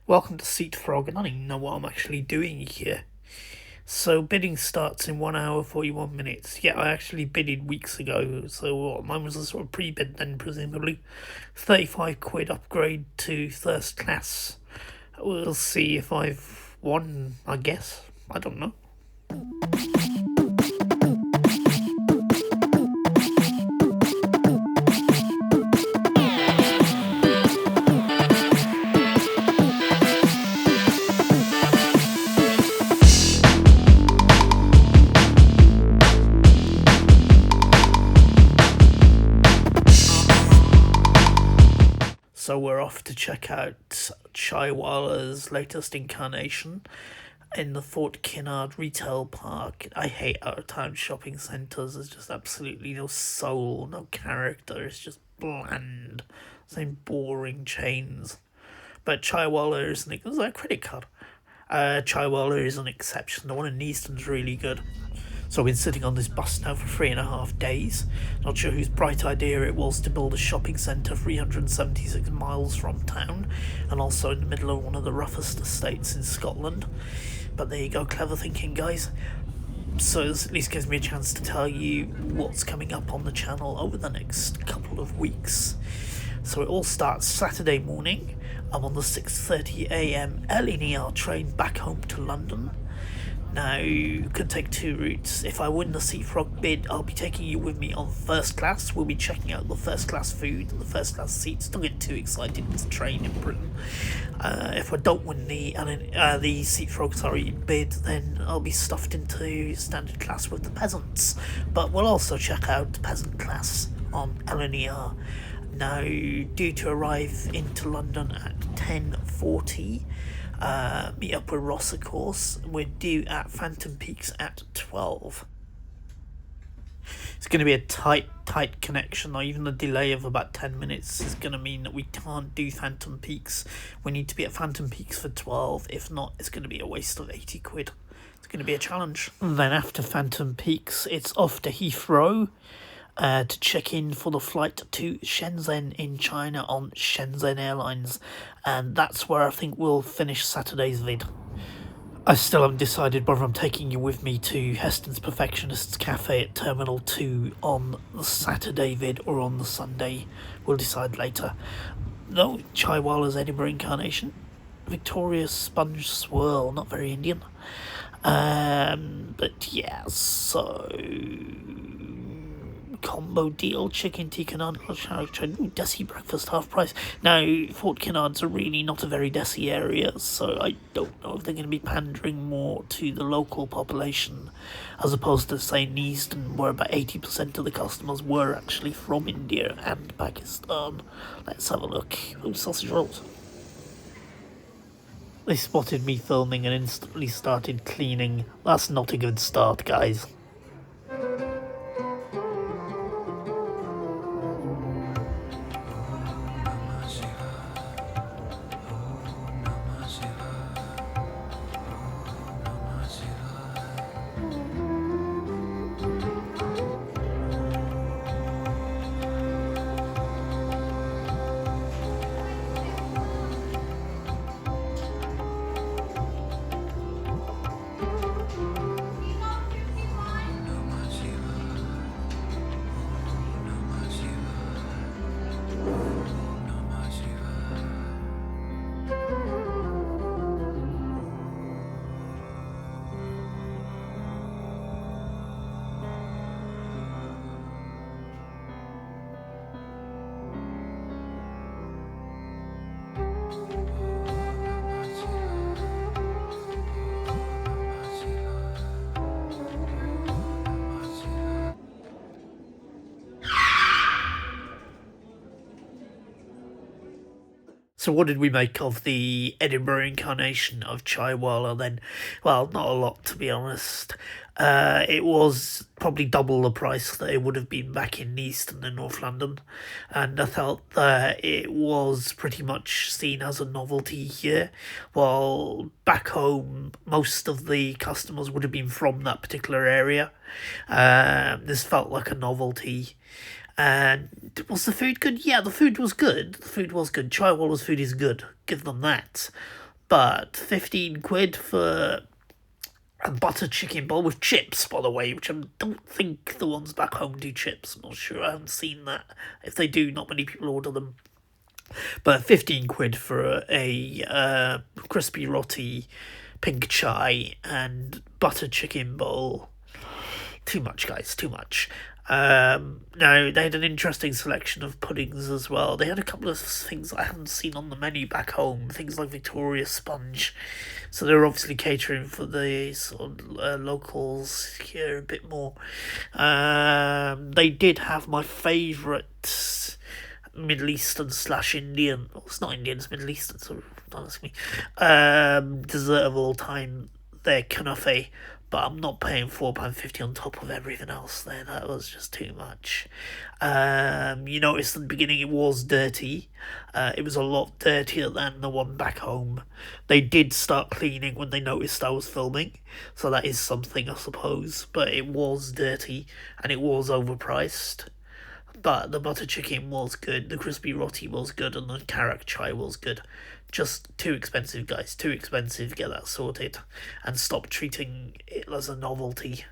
Welcome to Seat Frog, and I don't even know what I'm actually doing here. So bidding starts in 1 hour 41 minutes. Yeah, I actually bidded weeks ago, so mine was a sort of pre-bid then, presumably. 35 quid upgrade to first class. We'll see if I've won, I guess. I don't know. So we're off to check out Chaiiwala's latest incarnation in the Fort Kinnard Retail Park. I hate out-of-town shopping centres. There's just absolutely no soul, no character. It's just bland. Same boring chains. But Chaiiwala is is that a credit card? Chaiiwala is an exception. The one in Easton's really good. So I've been sitting on this bus now for 3.5 days. Not sure whose bright idea it was to build a shopping centre 376 miles from town, and also in the middle of one of the roughest estates in Scotland. But there you go, clever thinking, guys. So this at least gives me a chance to tell you what's coming up on the channel over the next couple of weeks. So it all starts Saturday morning. I'm on the 6:30am linear train back home to London. Now, you could take two routes. If I win the Sea Frog bid, I'll be taking you with me on first class. We'll be checking out the first class food and the first class seats. Don't get too excited, it's a train in Britain. If I don't win the Sea Frog bid, then I'll be stuffed into standard class with the peasants. But we'll also check out peasant class on LNER. Now, due to arrive into London at 10:40. Meet up with Ross, of course. We're due at Phantom Peaks at 12. It's going to be a tight connection, or even a delay of about 10 minutes is going to mean that we can't do Phantom Peaks. We need to be at Phantom Peaks for 12. If not, it's going to be a waste of 80 quid. It's going to be a challenge. And then after Phantom Peaks, it's off to Heathrow. To check in for the flight to Shenzhen in China on Shenzhen Airlines, and that's where I think we'll finish Saturday's vid. I still haven't decided whether I'm taking you with me to Heston's Perfectionists Cafe at Terminal 2 on the Saturday vid or on the Sunday. We'll decide later. No, Chaiiwala's Edinburgh incarnation. Victoria's Sponge Swirl, not very Indian. But yeah, so combo deal, chicken tikka naan, desi breakfast half price. Now, Fort Kinnard's really not a very desi area, so I don't know if they're going to be pandering more to the local population, as opposed to, say, Easton, where about 80% of the customers were actually from India and Pakistan. Let's have a look. Oh, sausage rolls. They spotted me filming and instantly started cleaning. That's not a good start, guys. So what did we make of the Edinburgh incarnation of Chaiiwala then? Well, not a lot, to be honest. It was probably double the price that it would have been back in Easton and North London, and I felt that it was pretty much seen as a novelty here, while back home most of the customers would have been from that particular area. This felt like a novelty. And was the food good? Yeah, the food was good. Chaiiwala's food is good. Give them that. But 15 quid for a butter chicken bowl with chips, by the way, which I don't think the ones back home do chips. I'm not sure. I haven't seen that. If they do, not many people order them. But 15 quid for a crispy roti, pink chai, and butter chicken bowl. Too much, guys, too much. No, they had an interesting selection of puddings as well. They had a couple of things I haven't seen on the menu back home, things like Victoria Sponge. So they were obviously catering for the sort of locals here a bit more. They did have my favourite Middle Eastern / Indian. Well, it's not Indian, it's Middle Eastern, so don't ask me. Dessert of all time, their kanafe. But I'm not paying £4.50 on top of everything else there. That was just too much. You noticed at the beginning it was dirty. It was a lot dirtier than the one back home. They did start cleaning when they noticed I was filming. So that is something, I suppose. But it was dirty and it was overpriced. But the butter chicken was good, the crispy roti was good, and the karak chai was good. Just too expensive, guys. Too expensive. Get that sorted. And stop treating it as a novelty.